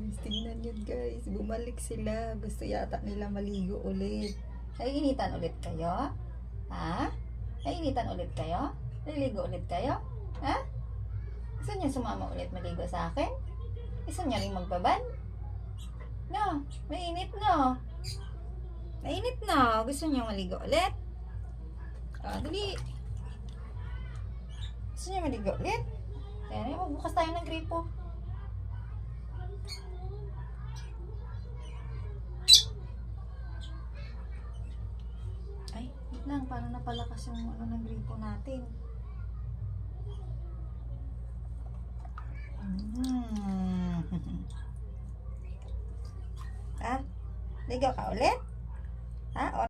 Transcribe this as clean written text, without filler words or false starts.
Guys, tingnan nyo guys. Bumalik sila. Gusto yata nila maligo ulit. Naiinitan ulit kayo? Ha? Naiinitan ulit kayo? Naliligo ulit kayo? Ha? Gusto niya sumama ulit maligo sa akin? Gusto niya rin magbabad? No, mainit no. Mainit no. Gusto niya maligo ulit? Dali. Gusto niya maligo ulit? Ayan, magbukas tayo ng gripo. Ay, wait lang. Parang napalakas yung ng gripo natin. Ha? Ligaw ka ulit? Ha?